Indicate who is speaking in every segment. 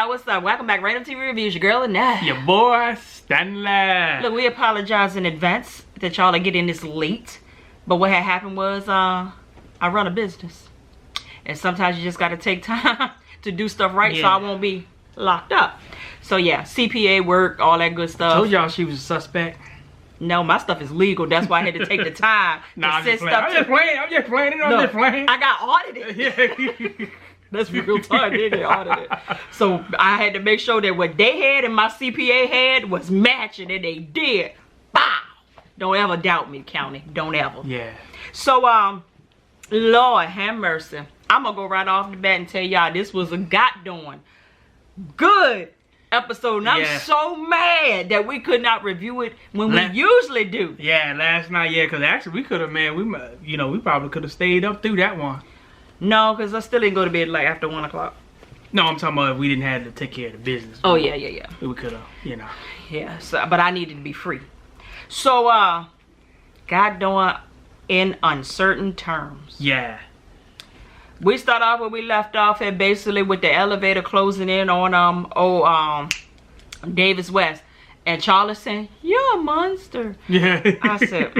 Speaker 1: what's up? Welcome back, Random TV Reviews. Your girl Annette.
Speaker 2: Your boy Stanley.
Speaker 1: Look, we apologize in advance that y'all are getting this late. But what had happened was, I run a business. And sometimes you just gotta take time to do stuff right, so I won't be locked up. So yeah, CPA work, all that good stuff.
Speaker 2: Told y'all she was a suspect.
Speaker 1: No, my stuff is legal. That's why I had to take the time to
Speaker 2: I'm
Speaker 1: send
Speaker 2: just
Speaker 1: stuff
Speaker 2: playing. I'm just playing. I'm just playing.
Speaker 1: I got audited. That's real time. They get audited. So I had to make sure that what they had and my CPA had was matching, and they did. Bow. Don't ever doubt me, County. Don't ever.
Speaker 2: Yeah.
Speaker 1: So Lord have mercy. I'm gonna go right off the bat and tell y'all this was a goddamn good episode, and I'm so mad that we could not review it when we usually do.
Speaker 2: Yeah, last night, because actually we could have, man, we probably could have stayed up through that one.
Speaker 1: No, because I still didn't go to bed like after 1 o'clock.
Speaker 2: No, I'm talking about if we didn't have to take care of the business.
Speaker 1: Oh yeah.
Speaker 2: We could have,
Speaker 1: Yeah, so, but I needed to be free. So, goddamn, in uncertain terms.
Speaker 2: Yeah.
Speaker 1: We start off where we left off at, basically with the elevator closing in on Davis West, and Charlie saying, "You're a monster."
Speaker 2: Yeah.
Speaker 1: I said,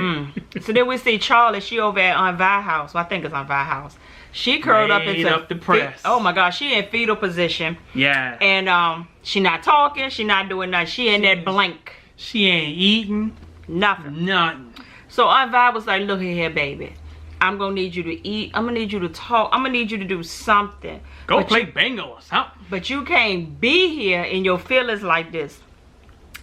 Speaker 1: So then we see Charlie. She over at Aunt Vi house. Well, I think it's Aunt Vi house. She curled up into
Speaker 2: the press.
Speaker 1: Oh my God, she in fetal position.
Speaker 2: Yeah.
Speaker 1: And she not talking. She not doing nothing. She in that blank.
Speaker 2: She ain't eating
Speaker 1: nothing. So Aunt Vi was like, "Look here, baby. I'm gonna need you to eat. I'm gonna need you to talk. I'm gonna need you to do something.
Speaker 2: Go play bingo or something.
Speaker 1: But you can't be here in your feelings like this."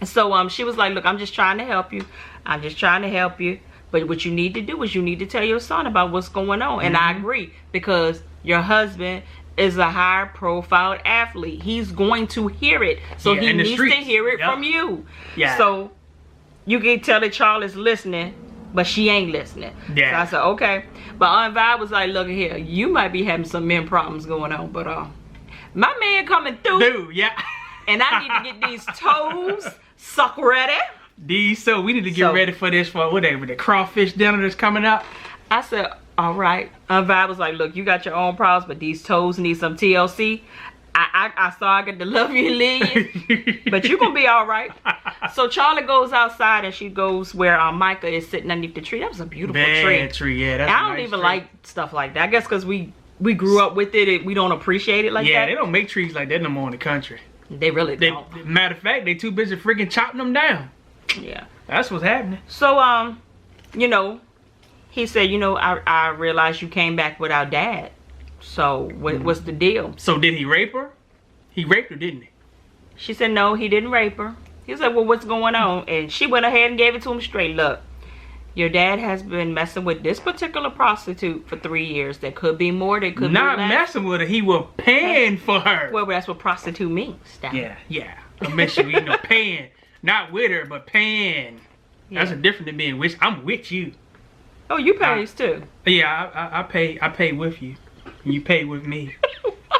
Speaker 1: So she was like, "Look, I'm just trying to help you. I'm just trying to help you. But what you need to do is you need to tell your son about what's going on." And I agree, because your husband is a high profile athlete. He's going to hear it. So he needs to hear it from you.
Speaker 2: Yeah.
Speaker 1: So you can tell that Charlie's listening, but she ain't listening.
Speaker 2: Yeah.
Speaker 1: So I said, okay. But Aunt Vi was like, "Look here, you might be having some men problems going on, but my man coming through."
Speaker 2: Dude, yeah.
Speaker 1: And I need to get these toes suck ready.
Speaker 2: So we need to get ready for this, for whatever, the crawfish dinner that's coming up.
Speaker 1: I said, all right. Aunt Vi was like, "Look, you got your own problems, but these toes need some TLC. I saw I got to love you and leave you, but you gonna be all right." So Charlie goes outside, and she goes where Micah is sitting underneath the tree. That was a beautiful tree.
Speaker 2: Yeah, that's
Speaker 1: I don't even like stuff like that. I guess because we grew up with it, we don't appreciate it like that.
Speaker 2: Yeah, they don't make trees like that no more in the country.
Speaker 1: They really don't.
Speaker 2: Matter of fact, they too busy freaking chopping them down.
Speaker 1: Yeah,
Speaker 2: that's what's happening.
Speaker 1: So he said, I realized you came back without dad. So what's the deal?
Speaker 2: So did he rape her? He raped her, didn't he?
Speaker 1: She said no, he didn't rape her. He was like, well, what's going on? And she went ahead and gave it to him straight. Look, your dad has been messing with this particular prostitute for 3 years. There could be more. There could be less.
Speaker 2: Not messing with her. He was paying for her.
Speaker 1: Well, that's what prostitute means.
Speaker 2: Yeah. I'm messing with you, paying. Not with her, but paying. Yeah. That's a different than being with. I'm with you.
Speaker 1: Oh, you pays too.
Speaker 2: Yeah, I pay with you. And you pay with me.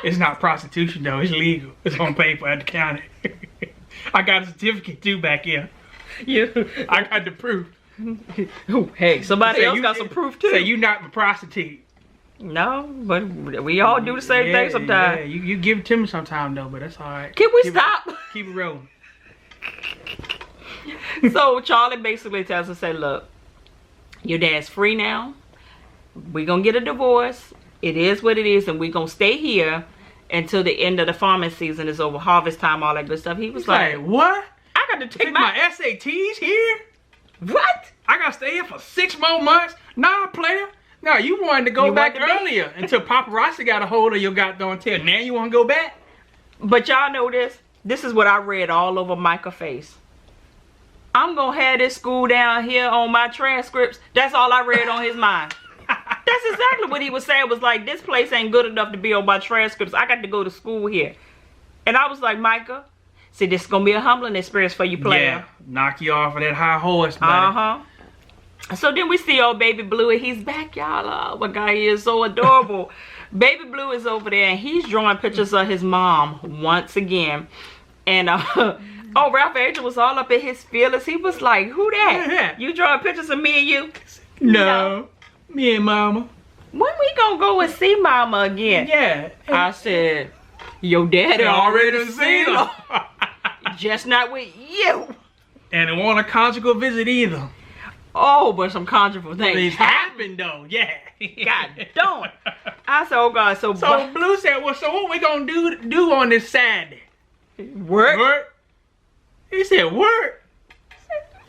Speaker 2: It's not prostitution though. It's legal. It's on paper at the county. I got a certificate too back here. I got the proof.
Speaker 1: Hey, somebody else got some proof too.
Speaker 2: Say you not a prostitute.
Speaker 1: No, but we all do the same thing sometimes.
Speaker 2: Yeah, you give it to me sometime though, but that's all right.
Speaker 1: Can we stop?
Speaker 2: Keep it rolling.
Speaker 1: So Charlie basically tells us, say, look, your dad's free now. We're gonna get a divorce. It is what it is, and we're gonna stay here until the end of the farming season is over, harvest time, all that good stuff. He was like,
Speaker 2: what?
Speaker 1: I got to take
Speaker 2: my SATs here?
Speaker 1: What?
Speaker 2: I gotta stay here for 6 more months? Nah, player. No, you wanted to go back earlier until paparazzi got a hold of your goddamn tail. Now you want to go back?
Speaker 1: But y'all know this. This is what I read all over Micah's face. I'm gonna have this school down here on my transcripts. That's all I read on his mind. That's exactly what he was saying. Was like, this place ain't good enough to be on my transcripts. I got to go to school here. And I was like, Micah, see, this is gonna be a humbling experience for you, player.
Speaker 2: Yeah, knock you off of that high horse, buddy.
Speaker 1: So then we see old Baby Blue, and he's back, y'all. Oh my God, he is so adorable. Baby Blue is over there, and he's drawing pictures of his mom once again. And oh, Ralph Angel was all up in his feelings. He was like, who that? You drawing pictures of me and you?
Speaker 2: No. Me and Mama.
Speaker 1: When we gonna go and see Mama again?
Speaker 2: Yeah.
Speaker 1: I said, Your daddy
Speaker 2: I
Speaker 1: already
Speaker 2: already
Speaker 1: seen
Speaker 2: seen
Speaker 1: her.
Speaker 2: them.
Speaker 1: Just not with you.
Speaker 2: And it wasn't a conjugal visit either.
Speaker 1: Oh, but some conjugal things
Speaker 2: Things happened though, yeah.
Speaker 1: God darn. I said, oh God, so
Speaker 2: Blue said, well, so what we gonna do on this Saturday?
Speaker 1: work.
Speaker 2: He said, work?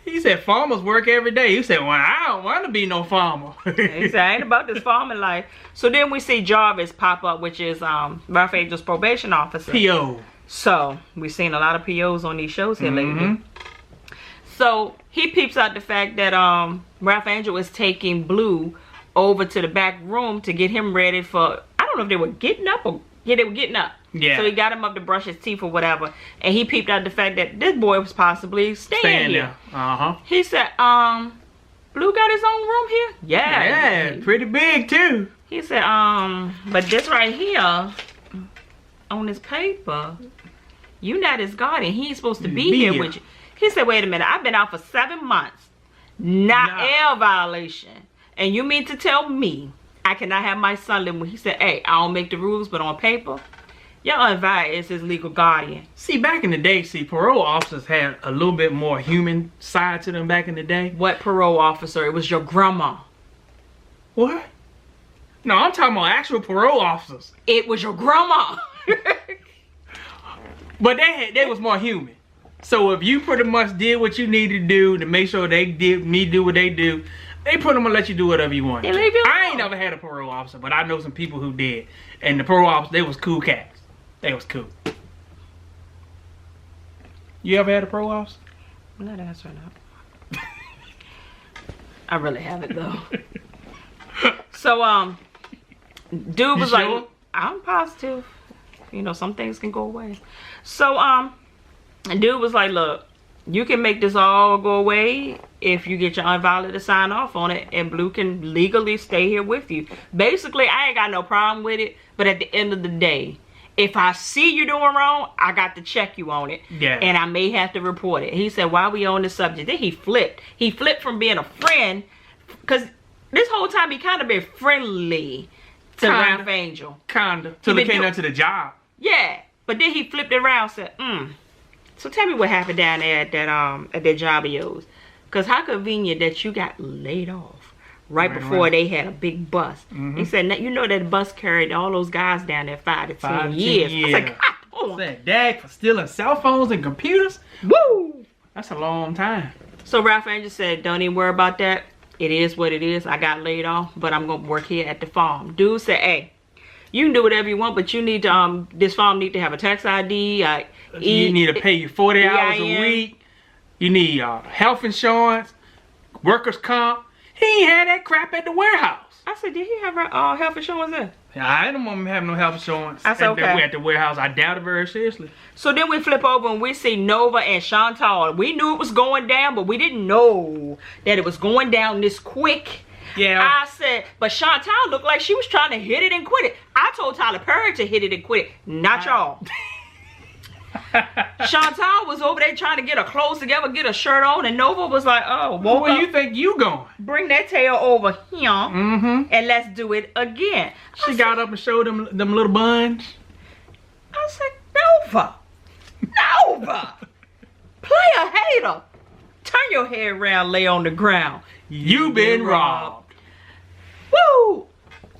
Speaker 2: He said, farmers work every day. He said, well, I don't want to be no farmer.
Speaker 1: He said, I ain't about this farming life. So then we see Jarvis pop up, which is Ralph Angel's probation officer.
Speaker 2: P.O.
Speaker 1: So we've seen a lot of POs on these shows here lately. So he peeps out the fact that Ralph Angel is taking Blue over to the back room to get him ready for, I don't know if they were getting up or, yeah, they were getting up.
Speaker 2: Yeah.
Speaker 1: So he got him up to brush his teeth or whatever. And he peeped out the fact that this boy was possibly staying here.
Speaker 2: There.
Speaker 1: He said, Blue got his own room here?
Speaker 2: Yeah, pretty big too.
Speaker 1: He said, but this right here on this paper, you not his guardian. He ain't supposed to be here with you. He said, wait a minute, I've been out for 7 months. Not air violation. And you mean to tell me I cannot have my son live with? He said, hey, I don't make the rules, but on paper, your Aunt Vi is his legal guardian.
Speaker 2: See, back in the day, parole officers had a little bit more human side to them back in the day.
Speaker 1: What parole officer? It was your grandma.
Speaker 2: What? No, I'm talking about actual parole officers.
Speaker 1: It was your grandma.
Speaker 2: But they was more human. So if you pretty much did what you needed to do to make sure they do what they do, they pretty much let you do whatever you want. I ain't never had a parole officer, but I know some people who did. And the parole officers, they was cool cats. They was cool. You ever had a parole officer?
Speaker 1: I'm not answering that. I really haven't though. So dude was like, I'm positive. You know, some things can go away. So and dude was like, look, you can make this all go away if you get your Aunt Violet to sign off on it, and Blue can legally stay here with you. Basically, I ain't got no problem with it, but at the end of the day, if I see you doing wrong, I got to check you on it.
Speaker 2: Yeah.
Speaker 1: And I may have to report it. He said, why we on this subject? Then he flipped. He flipped from being a friend, because this whole time he kind of been friendly to Ralph Angel.
Speaker 2: Kinda. Till he came down to the job.
Speaker 1: Yeah. But then he flipped it around and said, so tell me what happened down there at that job of yours. Because how convenient that you got laid off right before they had a big bus. He said, you know that bus carried all those guys down there 5 to 10 years. I said, God,
Speaker 2: Dad, for stealing cell phones and computers?
Speaker 1: Woo!
Speaker 2: That's a long time.
Speaker 1: So Ralph Angel said, don't even worry about that. It is what it is. I got laid off, but I'm going to work here at the farm. Dude said, hey, you can do whatever you want, but you need to, this farm need to have a tax ID.
Speaker 2: You need to pay you 40 hours a week. You need health insurance, workers' comp. He ain't had that crap at the warehouse.
Speaker 1: I said, did he have health insurance there?
Speaker 2: I didn't want him to have no health insurance
Speaker 1: I said,
Speaker 2: at the warehouse. I doubt it very seriously.
Speaker 1: So then we flip over and we see Nova and Chantal. We knew it was going down, but we didn't know that it was going down this quick.
Speaker 2: Yeah.
Speaker 1: I said, but Chantal looked like she was trying to hit it and quit it. I told Tyler Perry to hit it and quit it, not y'all. Chantal was over there trying to get her clothes together, get her shirt on, and Nova was like, oh,
Speaker 2: where you think you going?
Speaker 1: Bring that tail over here, and let's do it again.
Speaker 2: She got up and showed them little buns.
Speaker 1: I said, Nova, play a hater. Turn your head around, lay on the ground.
Speaker 2: You been robbed.
Speaker 1: Woo!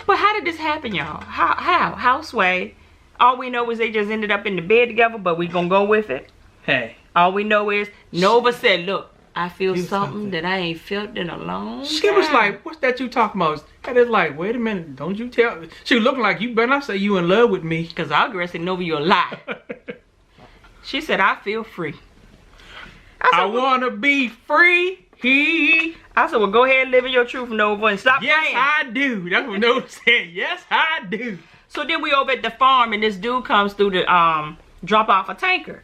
Speaker 1: But how did this happen, y'all? How, Sway? All we know is they just ended up in the bed together, but we gonna go with it.
Speaker 2: Hey.
Speaker 1: All we know is Nova said, look, I feel something that I ain't felt in a long time.
Speaker 2: She was like, what's that you talking about? And it's like, wait a minute, don't you tell. She was looking like, you better not say you in love with me.
Speaker 1: Because I'll go and say, Nova, you're a lie. She said, I feel free.
Speaker 2: I want to be free.
Speaker 1: I said, well, go ahead and live in your truth, Nova, and stop
Speaker 2: yes,
Speaker 1: playing.
Speaker 2: Yes, I do. That's what Nova said. Yes, I do.
Speaker 1: So then we over at the farm, and this dude comes through to drop off a tanker.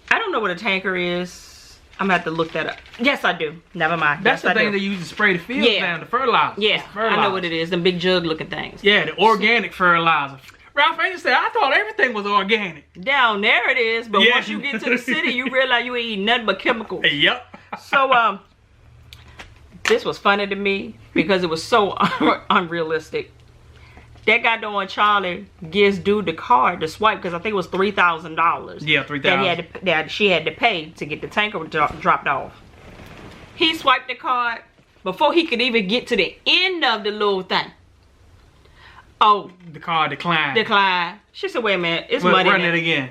Speaker 1: I don't know what a tanker is. I'm going to have to look that up. Yes, I do. Never mind.
Speaker 2: That's
Speaker 1: yes,
Speaker 2: the thing they use to spray the fields down, the fertilizer.
Speaker 1: Yeah,
Speaker 2: fertilizer.
Speaker 1: I know what it is. Them big jug looking things.
Speaker 2: Yeah, the organic fertilizer. Ralph Angel said, I thought everything was organic.
Speaker 1: Down there it is, but once you get to the city, you realize you ain't eating nothing but chemicals.
Speaker 2: Yep.
Speaker 1: So, this was funny to me because it was so unrealistic. that goddamn Charlie gives dude the card to swipe because I think it was $3,000.
Speaker 2: Yeah, $3,000.
Speaker 1: That she had to pay to get the tanker dropped off. He swiped the card before he could even get to the end of the little thing. Oh,
Speaker 2: the card declined.
Speaker 1: Decline. She said, "Wait a minute, it's money."
Speaker 2: Run it again.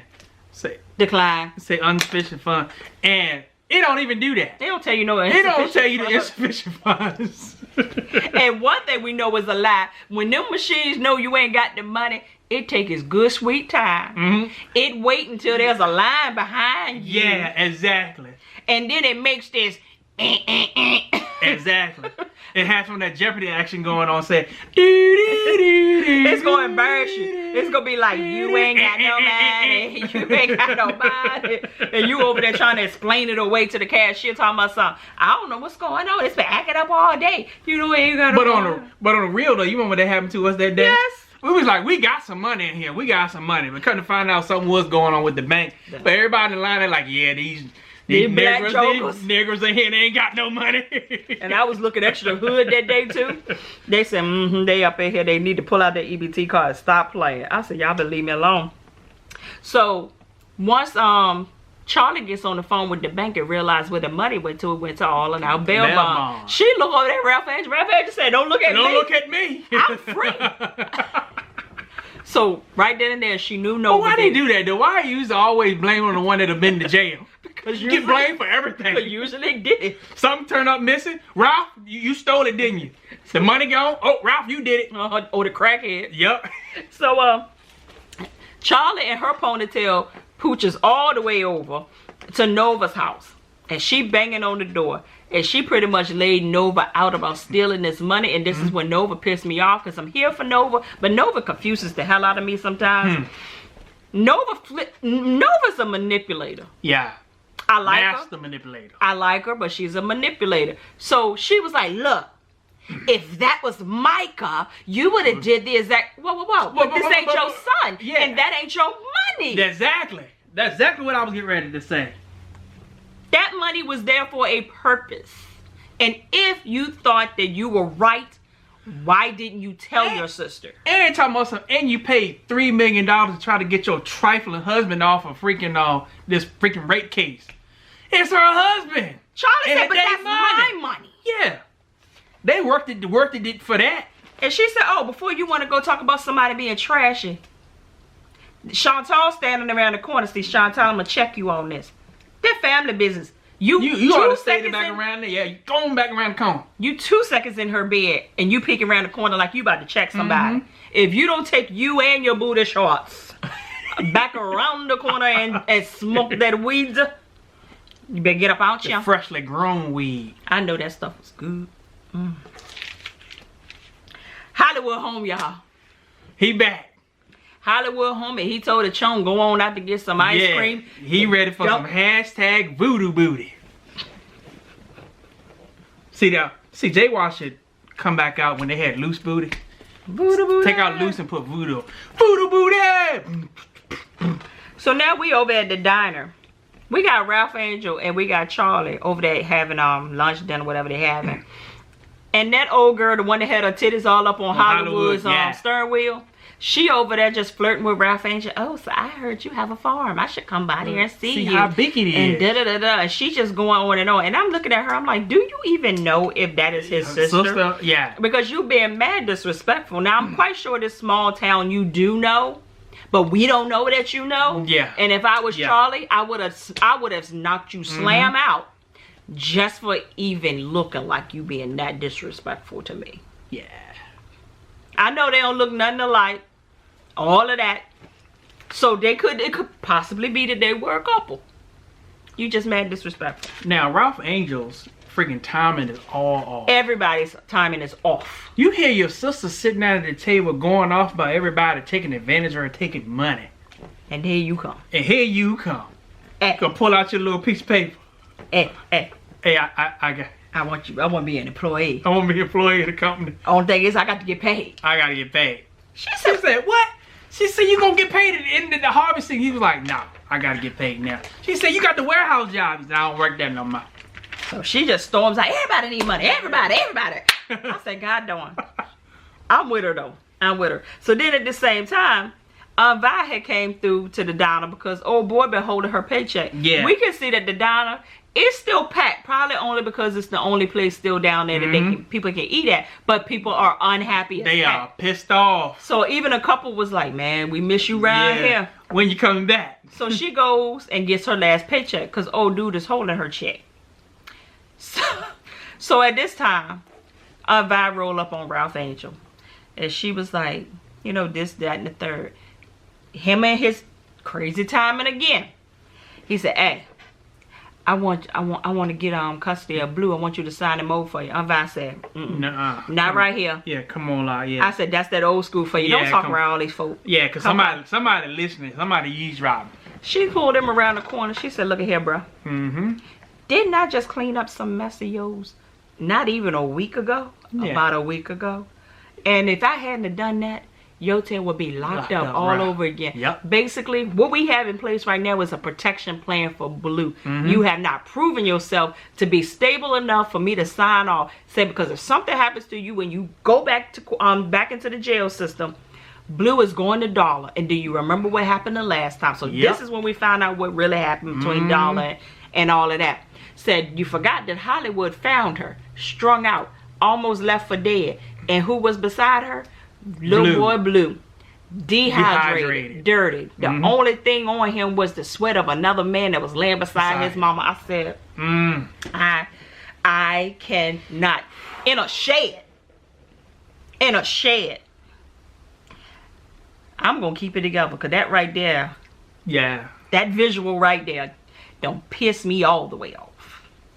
Speaker 2: Say
Speaker 1: decline.
Speaker 2: Say insufficient funds, and it don't even do that.
Speaker 1: They don't tell you no.
Speaker 2: It don't tell you the insufficient funds.
Speaker 1: And one thing we know is a lie. When them machines know you ain't got the money, it take its good sweet time. It wait until there's a line behind you.
Speaker 2: Yeah, exactly.
Speaker 1: And then it makes this.
Speaker 2: Exactly. It has some of that Jeopardy action going on. Say, it's
Speaker 1: gonna embarrass you. It's gonna be like, you ain't got no money. You ain't got no money. And you over there trying to explain it away to the cashier, talking about something. I don't know what's going on. It's been acting up all day. You know, ain't got no money.
Speaker 2: But on the real though, you remember what that happened to us that day?
Speaker 1: Yes.
Speaker 2: We was like, we got some money in here. We got some money. But couldn't find out something was going on with the bank. But everybody in line, they're like, yeah, these
Speaker 1: black
Speaker 2: niggers, these niggers in here, they ain't got no money.
Speaker 1: And I was looking extra hood that day too. They said, they up in here, they need to pull out their EBT card, stop playing. I said, y'all better leave me alone. So once Charlie gets on the phone with the bank and realized where the money went to all in our bail bond. She looked over at Ralph Angel. Ralph Angel said, don't look at me.
Speaker 2: Don't look at me.
Speaker 1: I'm free. So right then and there, she knew no.
Speaker 2: Why they do that though? Why you used to always blame on the one that have been to jail?
Speaker 1: Because
Speaker 2: you get blamed for everything.
Speaker 1: Usually did it.
Speaker 2: Something turned up missing. Ralph, you stole it, didn't you? The money gone. Oh, Ralph, you did it.
Speaker 1: Oh, the crackhead.
Speaker 2: Yep.
Speaker 1: So Charlie and her ponytail pooches all the way over to Nova's house, and she banging on the door. And she pretty much laid Nova out about stealing this money. And this is when Nova pissed me off because I'm here for Nova. But Nova confuses the hell out of me sometimes. Nova's a manipulator.
Speaker 2: Yeah.
Speaker 1: I like
Speaker 2: Master
Speaker 1: her.
Speaker 2: manipulator.
Speaker 1: I like her, but she's a manipulator. So she was like, look, if that was Micah, you would have did the exact... Whoa. But this ain't your son.
Speaker 2: Yeah.
Speaker 1: And that ain't your money.
Speaker 2: Exactly. That's exactly what I was getting ready to say.
Speaker 1: That money was there for a purpose. And if you thought that you were right, why didn't you tell your sister?
Speaker 2: And talking about something, and you paid $3 million to try to get your trifling husband off of freaking this freaking rape case. It's her husband.
Speaker 1: Charlie said, but that's my money.
Speaker 2: Yeah. They worked it for that.
Speaker 1: And she said, oh, before you want to go talk about somebody being trashy, Chantal standing around the corner. See, Chantal, I'm going to check you on this. They're family business. You
Speaker 2: ought to stay back around there. Yeah, you going back around the corner.
Speaker 1: You 2 seconds in her bed and you peek around the corner like you about to check somebody. If you don't take you and your booty shorts back around the corner and smoke that weed, you better get up out here.
Speaker 2: Freshly grown weed.
Speaker 1: I know that stuff was good. Hollywood home, y'all.
Speaker 2: He back.
Speaker 1: Hollywood home, and he told the chum go on out to get some ice cream.
Speaker 2: He ready for some hashtag voodoo booty. See Jay Wash should come back out when they had loose booty.
Speaker 1: Voodoo booty.
Speaker 2: Take out loose and put voodoo. Voodoo booty.
Speaker 1: So now we over at the diner. We got Ralph Angel and we got Charlie over there having lunch, dinner, whatever they having. And that old girl, the one that had her titties all up on Hollywood's steering wheel, she over there just flirting with Ralph Angel. Oh, so I heard you have a farm. I should come by there and see you.
Speaker 2: How big it is.
Speaker 1: And da-da-da-da. And she just going on and on. And I'm looking at her. I'm like, do you even know if that is his sister?
Speaker 2: Yeah.
Speaker 1: Because you being mad disrespectful. Now, I'm quite sure this small town you do know. But we don't know that you know.
Speaker 2: Yeah.
Speaker 1: And if I was Charlie, I would have knocked you slam out just for even looking like you being that disrespectful to me.
Speaker 2: Yeah.
Speaker 1: I know they don't look nothing alike. All of that. So it could possibly be that they were a couple. You just mad disrespectful.
Speaker 2: Now, Ralph Angel's freaking timing is all off.
Speaker 1: Everybody's timing is off.
Speaker 2: You hear your sister sitting at the table going off about everybody taking advantage of her and taking money.
Speaker 1: And here you come.
Speaker 2: And here you come. Go pull out your little piece of paper. Hey,
Speaker 1: I want to be an employee.
Speaker 2: I want to be an employee of the company.
Speaker 1: Only thing is I got to get paid.
Speaker 2: I got to get paid. She said, what? She said, you going to get paid at the end of the harvesting? He was like, no, I got to get paid now. She said, you got the warehouse job. He said, I don't work there no more.
Speaker 1: So she just storms like, everybody need money. Everybody. I said, God darn. I'm with her though. I'm with her. So then at the same time, Vi had came through to the diner because old boy been holding her paycheck.
Speaker 2: Yeah.
Speaker 1: We can see that the diner is still packed, probably only because it's the only place still down there that people can eat at. But people are unhappy.
Speaker 2: They are pissed off.
Speaker 1: So even a couple was like, man, we miss you around here.
Speaker 2: When you coming back?
Speaker 1: So she goes and gets her last paycheck because old dude is holding her check. So at this time, Vi rolled up on Ralph Angel. And she was like, you know, this, that, and the third. Him and his crazy timing again. He said, hey, I want to get custody of Blue. I want you to sign him over for you. Vi said,
Speaker 2: Nuh-uh.
Speaker 1: Not right here.
Speaker 2: Yeah, come on, like, yeah.
Speaker 1: I said, that's that old school for you.
Speaker 2: Yeah,
Speaker 1: Don't talk around all these folks.
Speaker 2: Yeah, because somebody listening, somebody eavesdropping.
Speaker 1: She pulled him around the corner. She said, look at here, bro.
Speaker 2: Mm-hmm.
Speaker 1: Didn't I just clean up some mess of yours? Not even a week ago. Yeah. About a week ago. And if I hadn't have done that, your tail would be locked up all over again.
Speaker 2: Yep.
Speaker 1: Basically, what we have in place right now is a protection plan for Blue. You have not proven yourself to be stable enough for me to sign off. Say, because if something happens to you when you go back to back into the jail system, Blue is going to Dollar. And do you remember what happened the last time? So this is when we found out what really happened between Dollar and all of that. Said, you forgot that Hollywood found her, strung out, almost left for dead. And who was beside her? Little boy Blue. Dehydrated. Dirty. The only thing on him was the sweat of another man that was laying beside his mama. I said, I cannot. In a shed. In a shed. I'm going to keep it together because that right there.
Speaker 2: Yeah.
Speaker 1: That visual right there don't piss me all the way off.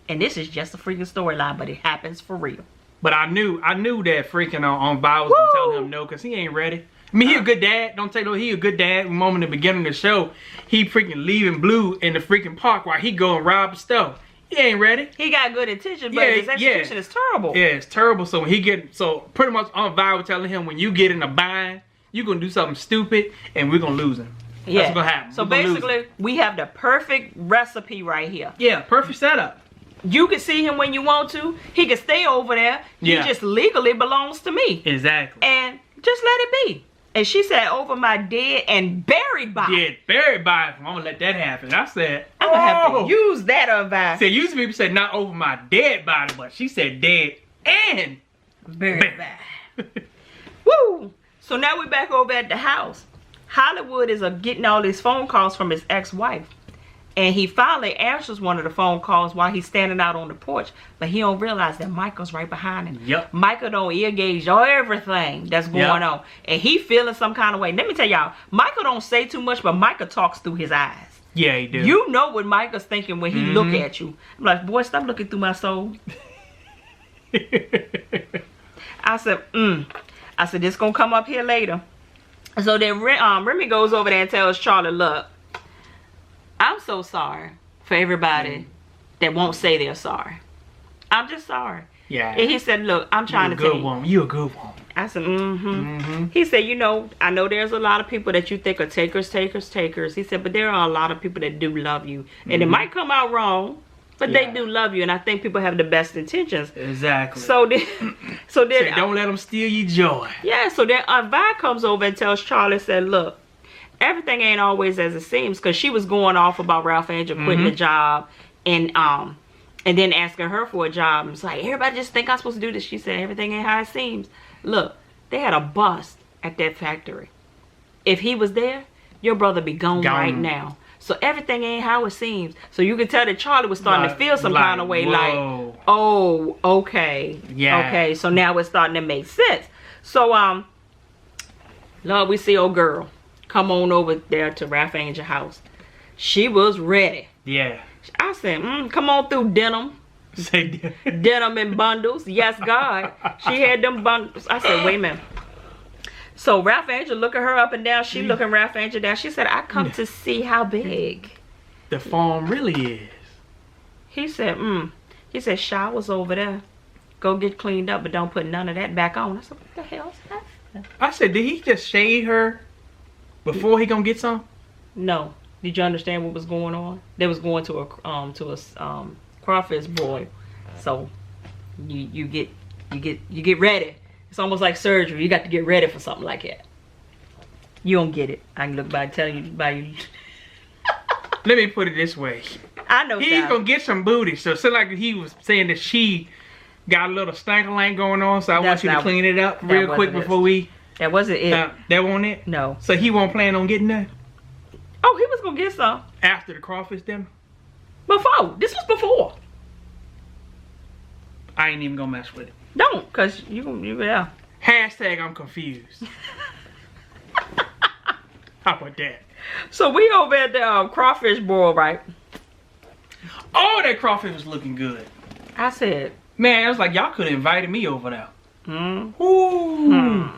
Speaker 1: And this is just a freaking storyline, but it happens for real.
Speaker 2: But I knew that freaking on Vi was gonna tell him no, cause he ain't ready. I mean, he a good dad. Don't take no. He a good dad. The moment in the beginning of the show, he freaking leaving Blue in the freaking park while he go and rob a store. He ain't ready.
Speaker 1: He got good intentions, but his execution is terrible.
Speaker 2: Yeah, it's terrible. So when pretty much on Vi was telling him, when you get in a bind, you gonna do something stupid, and we're gonna lose him.
Speaker 1: Yeah.
Speaker 2: That's what's gonna happen.
Speaker 1: So basically, we have the perfect recipe right here.
Speaker 2: Yeah, perfect setup.
Speaker 1: You can see him when you want to. He can stay over there. He just legally belongs to me.
Speaker 2: Exactly.
Speaker 1: And just let it be. And she said, over my dead and buried body.
Speaker 2: Yeah, buried body. I'm gonna let that happen. I said,
Speaker 1: I'm gonna have to use that on Vi.
Speaker 2: See, usually people say not over my dead body, but she said dead and
Speaker 1: buried body. Woo! So now we're back over at the house. Hollywood is getting all these phone calls from his ex-wife. And he finally answers one of the phone calls while he's standing out on the porch. But he don't realize that Michael's right behind him.
Speaker 2: Yep.
Speaker 1: Michael don't ear gauge everything that's going on. And he feeling some kind of way. Let me tell y'all, Michael don't say too much, but Michael talks through his eyes.
Speaker 2: Yeah, he do.
Speaker 1: You know what Michael's thinking when he look at you. I'm like, boy, stop looking through my soul. I said, I said, this gonna come up here later. So then Remy goes over there and tells Charlie, look, I'm so sorry for everybody that won't say they're sorry. I'm just sorry.
Speaker 2: Yeah.
Speaker 1: And he said, look, I'm trying to tell you.
Speaker 2: You a good woman.
Speaker 1: I said, He said, you know, I know there's a lot of people that you think are takers. He said, but there are a lot of people that do love you. And it might come out wrong, but they do love you. And I think people have the best intentions.
Speaker 2: Exactly.
Speaker 1: So then
Speaker 2: don't let them steal your joy.
Speaker 1: Yeah, so then Vi comes over and tells Charlie, said, look, everything ain't always as it seems, because she was going off about Ralph Angel quitting the job and then asking her for a job. And it's like, everybody just think I'm supposed to do this. She said, everything ain't how it seems. Look, they had a bust at that factory. If he was there, your brother be gone right now. So everything ain't how it seems. So you can tell that Charlie was starting to feel some kind of way, like, oh, okay. Yeah. Okay, so now it's starting to make sense. So, Lord, we see old girl come on over there to Ralph Angel house. She was ready.
Speaker 2: Yeah.
Speaker 1: I said, come on through, denim.
Speaker 2: Say
Speaker 1: denim and bundles. Yes, God. She had them bundles. I said, wait a minute. So Ralph Angel looking her up and down. She looking Ralph Angel down. She said, I come to see how big
Speaker 2: the farm really is.
Speaker 1: He said, He said, shower's over there. Go get cleaned up, but don't put none of that back on. I said, what the hell is that?
Speaker 2: I said, did he just shade her before he gonna get some?
Speaker 1: No. Did you understand what was going on? They was going to a crawfish boil. So you get ready. It's almost like surgery. You got to get ready for something like that. You don't get it. I can look by telling you by you.
Speaker 2: Let me put it this way.
Speaker 1: I know.
Speaker 2: He's gonna get some booty. So it's like he was saying that she got a little stank going on. So I want you to clean it up real quick before we.
Speaker 1: That wasn't it.
Speaker 2: That wasn't it?
Speaker 1: No.
Speaker 2: So he won't plan on getting that?
Speaker 1: Oh, he was gonna get some.
Speaker 2: After the crawfish dinner?
Speaker 1: Before. This was before.
Speaker 2: I ain't even gonna mess with it.
Speaker 1: Don't, cause you yeah.
Speaker 2: Hashtag I'm confused. How about that?
Speaker 1: So we over at the crawfish boil, right?
Speaker 2: Oh, that crawfish was looking good.
Speaker 1: I said,
Speaker 2: man, it was like y'all could have invited me over there.
Speaker 1: Ooh.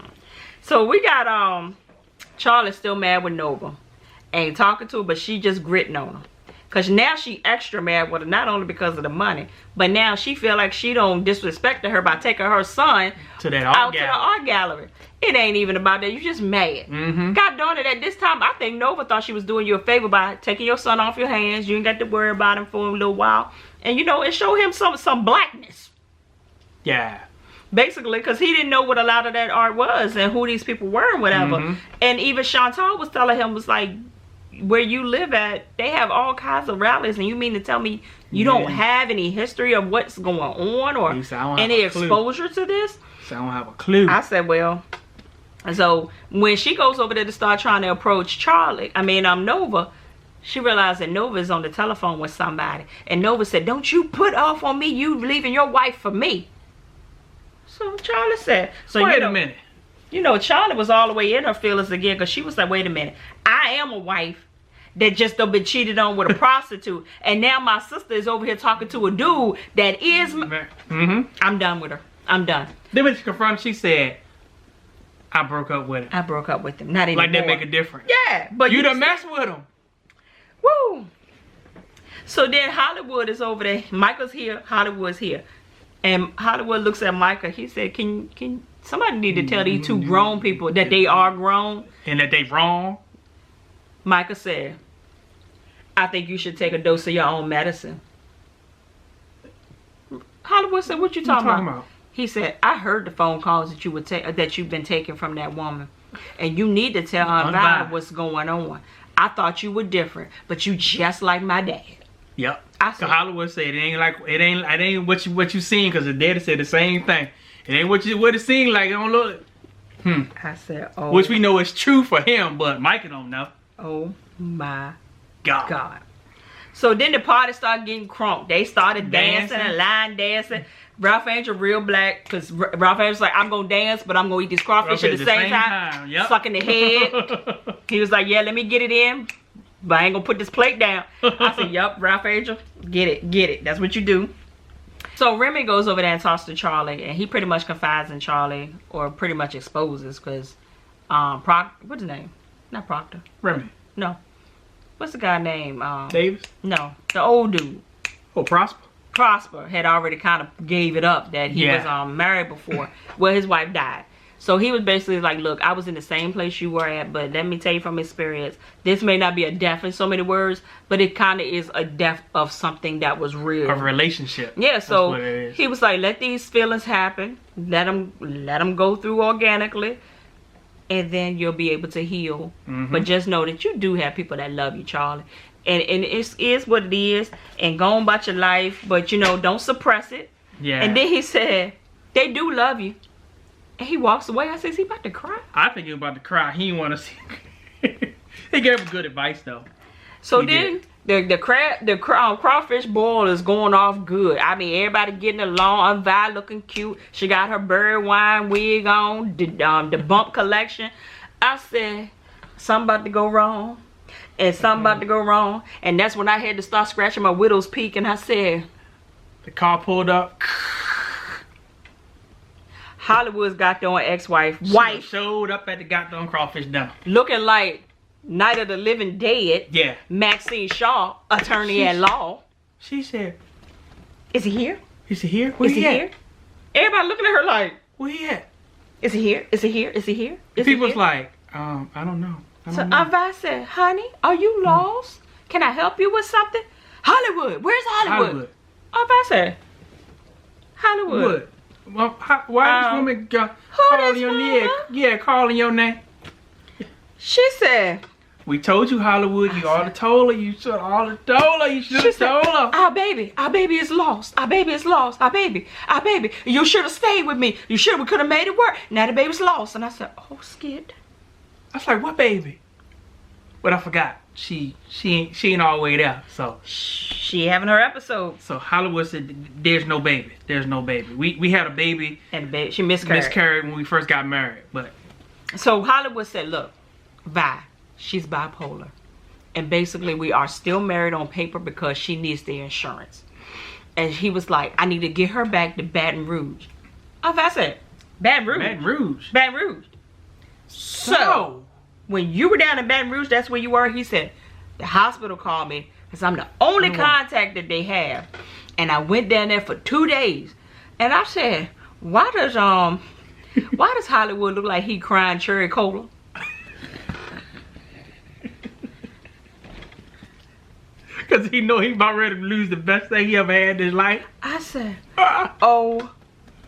Speaker 1: So we got Charlie still mad with Nova. Ain't talking to her, but she just gritting on her. Cause now she extra mad with her, not only because of the money, but now she feel like she don't disrespect her by taking her son
Speaker 2: to that
Speaker 1: out to the art gallery. It ain't even about that. You just mad. God darn it! At this time, I think Nova thought she was doing you a favor by taking your son off your hands. You ain't got to worry about him for a little while, and you know, it showed him some blackness.
Speaker 2: Yeah.
Speaker 1: Basically, because he didn't know what a lot of that art was and who these people were and whatever. And even Chantal was telling him, was like, where you live at, they have all kinds of rallies, and you mean to tell me you don't have any history of what's going on or any exposure to this?
Speaker 2: So I don't have a clue.
Speaker 1: I said, well, so when she goes over there to start trying to approach Nova, she realized that Nova is on the telephone with somebody, and Nova said, don't you put off on me, you leaving your wife for me. So Charlie said, so
Speaker 2: wait a minute.
Speaker 1: You know, Charlie was all the way in her feelings again, because she was like, wait a minute, I am a wife that just done been cheated on with a prostitute, and now my sister is over here talking to a dude that is I'm done with her. I'm done.
Speaker 2: Then when she confronted, she said, I broke up with him.
Speaker 1: I broke up with him. Not anymore.
Speaker 2: Like that make a difference.
Speaker 1: Yeah, but
Speaker 2: you done mess with him.
Speaker 1: Woo. So then Hollywood is over there. Michael's here. Hollywood's here. And Hollywood looks at Michael. He said, can somebody need to tell these two grown people that they are grown?
Speaker 2: And that they wrong?
Speaker 1: Michael said, I think you should take a dose of your own medicine. Hollywood said, what you talking about? He said, I heard the phone calls that you would take, that you've been taking from that woman. And you need to tell Aunt Violet what's going on. I thought you were different, but you just like my dad.
Speaker 2: Yep. So Hollywood said it ain't what you seen, because the daddy said the same thing. It ain't what it seemed like. It don't look.
Speaker 1: I said, oh.
Speaker 2: Which we know is true for him, but Micah don't know.
Speaker 1: Oh my God. So then the party started getting crunk. They started dancing and line dancing. Ralph Angel real black, because Ralph Angel's like, I'm gonna dance, but I'm gonna eat this crawfish at the same time.
Speaker 2: Yep.
Speaker 1: Sucking the head. He was like, yeah, let me get it in, but I ain't gonna put this plate down. I said, yup, Ralph Angel, get it. That's what you do. So Remy goes over there and talks to Charlie, and he pretty much confides in Charlie, or pretty much exposes, because what's his name? Not Proctor.
Speaker 2: Remy.
Speaker 1: No. What's the guy name?
Speaker 2: Davis?
Speaker 1: No, the old dude.
Speaker 2: Oh, Prosper.
Speaker 1: Prosper had already kind of gave it up that he was married before. Well, his wife died. So he was basically like, look, I was in the same place you were at, but let me tell you from experience, this may not be a death in so many words, but it kind of is a death of something that was real.
Speaker 2: Of a relationship.
Speaker 1: Yeah, so he was like, let these feelings happen. Let them go through organically, and then you'll be able to heal. But just know that you do have people that love you, Charlie. And it is what it is, and go on about your life, but you know, don't suppress it. Yeah. And then he said, they do love you. And he walks away. I said, is he about to cry?
Speaker 2: I think he was about to cry. He didn't want to see. He gave him good advice though.
Speaker 1: So then the crawfish boil is going off good. I mean, everybody getting along. Aunt Vi looking cute. She got her bird wine wig on. The bump collection. I said, something about to go wrong. And something about to go wrong. And that's when I had to start scratching my widow's peak. And I said,
Speaker 2: the car pulled up.
Speaker 1: Hollywood's goddamn ex-wife
Speaker 2: showed up at the goddamn crawfish dinner.
Speaker 1: Looking like Night of the Living Dead.
Speaker 2: Yeah.
Speaker 1: Maxine Shaw, attorney at law.
Speaker 2: She said,
Speaker 1: is he here?
Speaker 2: Is he here? Where he at?
Speaker 1: Here? Everybody looking at her like,
Speaker 2: where he at?
Speaker 1: Is he here? Is he here? Is he here?
Speaker 2: People's like, I don't know.
Speaker 1: So Aunt Vi said, honey, are you lost? Can I help you with something? Hollywood, where's Hollywood? Aunt Vi said, Hollywood.
Speaker 2: Well, why this woman calling your name? Yeah, calling your name.
Speaker 1: She said,
Speaker 2: we told you, Hollywood. You ought to told her. You should have told her. You should have told her.
Speaker 1: Our baby is lost. Our baby is lost. Our baby. You should have stayed with me. We could have made it work. Now the baby's lost. And I said, oh, Skid.
Speaker 2: I was like, what baby? But I forgot. She ain't all the way there. So
Speaker 1: she having her episode.
Speaker 2: So Hollywood said, there's no baby. There's no baby. We had a baby.
Speaker 1: And the baby, she miscarried
Speaker 2: when we first got married. But
Speaker 1: so Hollywood said, look, Vi, she's bipolar. And basically we are still married on paper because she needs the insurance. And he was like, I need to get her back to Baton Rouge. I said, Baton Rouge?
Speaker 2: Baton Rouge.
Speaker 1: Baton Rouge. So when you were down in Baton Rouge, that's where you were. He said, the hospital called me because I'm the only contact that they have. And I went down there for 2 days. And I said, why does Hollywood look like he crying cherry cola?
Speaker 2: Because he know he about ready to lose the best thing he ever had in his life.
Speaker 1: I said, oh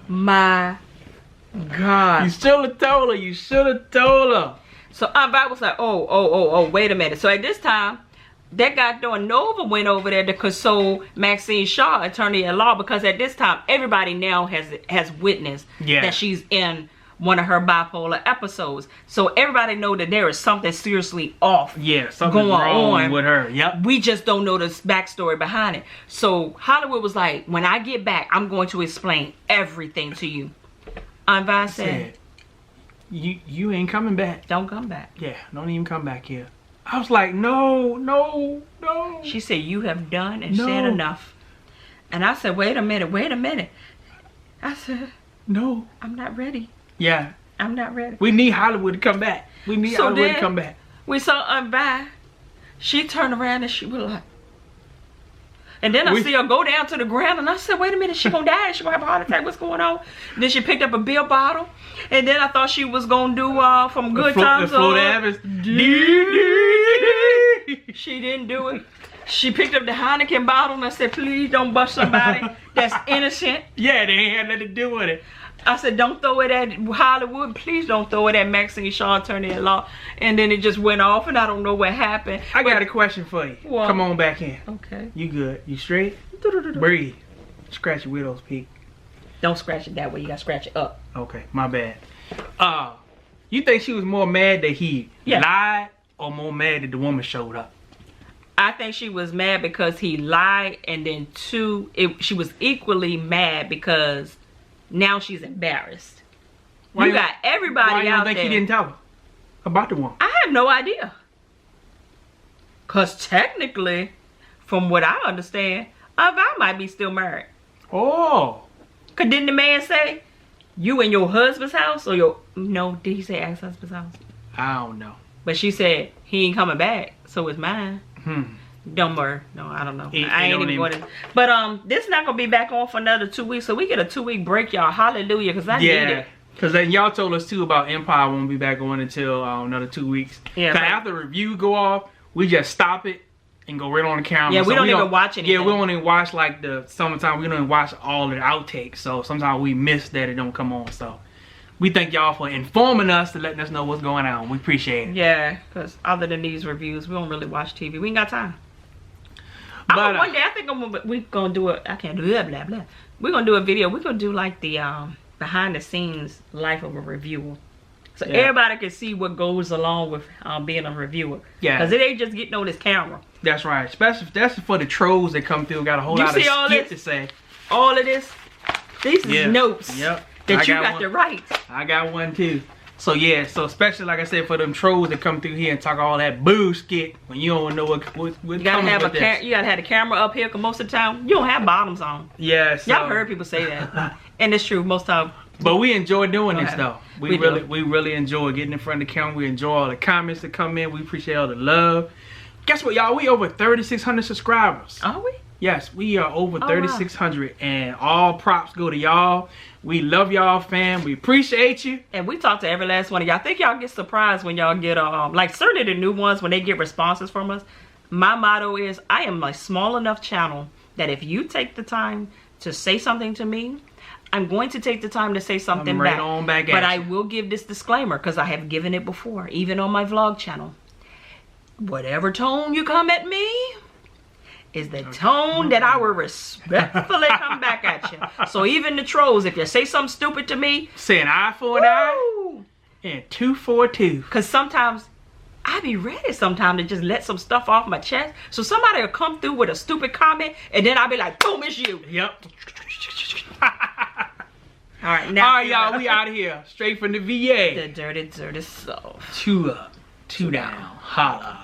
Speaker 1: my God.
Speaker 2: You should have told her. You should have told her.
Speaker 1: So Aunt Vi was like, oh, wait a minute. So at this time, that guy doing Nova went over there to console Maxine Shaw, attorney at law, because at this time, everybody now has witnessed that she's in one of her bipolar episodes. So everybody know that there is something seriously off
Speaker 2: something wrong on with her. Yep.
Speaker 1: We just don't know the backstory behind it. So Hollywood was like, when I get back, I'm going to explain everything to you. Aunt Vi said,
Speaker 2: you ain't coming back.
Speaker 1: Don't come back.
Speaker 2: Yeah, don't even come back here. I was like, no.
Speaker 1: She said, you have done and said enough. And I said, wait a minute. I said,
Speaker 2: no.
Speaker 1: I'm not ready.
Speaker 2: Yeah.
Speaker 1: I'm not ready.
Speaker 2: We need Hollywood to come back. We need Hollywood to come back.
Speaker 1: We saw Aunt Vi. She turned around and she was like, and then I see her go down to the ground, and I said, wait a minute, she gonna die? She gonna have a heart attack? What's going on? Then she picked up a beer bottle, and then I thought she was gonna do from Good Times.
Speaker 2: The Florida Evans.
Speaker 1: She didn't do it. She picked up the Heineken bottle, and I said, please don't bust somebody that's innocent.
Speaker 2: Yeah, they ain't had nothing to do with it.
Speaker 1: I said, don't throw it at Hollywood. Please don't throw it at Maxine Shaw, attorney at law. And then it just went off, and I don't know what happened.
Speaker 2: I got a question for you.
Speaker 1: What?
Speaker 2: Come on back in.
Speaker 1: Okay.
Speaker 2: You good? You straight? Breathe. Scratch your widow's peak.
Speaker 1: Don't scratch it that way. You got to scratch it up.
Speaker 2: Okay, my bad. You think she was more mad that he lied or more mad that the woman showed up?
Speaker 1: I think she was mad because he lied, and then two, she was equally mad because now she's embarrassed. You got everybody out there. Why you think
Speaker 2: he didn't tell her about the woman?
Speaker 1: I have no idea. Because technically, from what I understand, Aunt Vi might be still married.
Speaker 2: Oh.
Speaker 1: Because didn't the man say, you in your husband's house? Or your... No, did he say ex-husband's house?
Speaker 2: I don't know.
Speaker 1: But she said, he ain't coming back, so it's mine. Don't worry. No, I don't know. I ain't even going to. But this is not going to be back on for another 2 weeks. So we get a 2-week break, y'all. Hallelujah, because I need it.
Speaker 2: Because then y'all told us too about Empire won't be back on until another 2 weeks. Yeah. Because after the review go off, we just stop it and go right on the camera.
Speaker 1: Yeah, we don't even watch anything.
Speaker 2: Yeah, we don't even watch like the summertime. We don't even watch all the outtakes. So sometimes we miss that it don't come on. So we thank y'all for informing us and letting us know what's going on. We appreciate it.
Speaker 1: Yeah, because other than these reviews, we don't really watch TV. We ain't got time. But one day I think we're gonna do I can't do that, blah blah. We're gonna do a video. We're gonna do like the behind the scenes life of a reviewer, so everybody can see what goes along with being a reviewer. Yeah, because it ain't just getting on this camera.
Speaker 2: That's right. Especially that's for the trolls that come through. Got a whole lot of shit to say.
Speaker 1: All of this. These is notes.
Speaker 2: Yep.
Speaker 1: That you got to write.
Speaker 2: I got one too. So yeah, so especially like I said, for them trolls that come through here and talk all that bullshit when you don't know what you gotta have
Speaker 1: you gotta have the camera up here, because most of the time you don't have bottoms on.
Speaker 2: Yeah, so,
Speaker 1: y'all heard people say that, and it's true most of.
Speaker 2: But we enjoy doing this though. We really enjoy getting in front of the camera. We enjoy all the comments that come in. We appreciate all the love. Guess what, y'all? We over 3,600 subscribers.
Speaker 1: Are we?
Speaker 2: Yes, we are over 3,600, and all props go to y'all. We love y'all, fam. We appreciate you.
Speaker 1: And we talk to every last one of y'all. I think y'all get surprised when y'all get, like certainly the new ones, when they get responses from us. My motto is, I am a small enough channel that if you take the time to say something to me, I'm going to take the time to say something
Speaker 2: right
Speaker 1: back.
Speaker 2: on back at
Speaker 1: but
Speaker 2: you.
Speaker 1: I will give this disclaimer because I have given it before, even on my vlog channel. Whatever tone you come at me is the tone that I will respectfully come back at you. So even the trolls, if you say something stupid to me,
Speaker 2: Say an eye for an eye and 2 for a 2.
Speaker 1: because sometimes I be ready sometimes to just let some stuff off my chest. So somebody will come through with a stupid comment and then I'll be like, boom, it's you.
Speaker 2: Yep.
Speaker 1: All right, now.
Speaker 2: All right, y'all, we out of here. Straight from the VA.
Speaker 1: The dirty, dirty soul.
Speaker 2: 2 up, 2 down. Holla.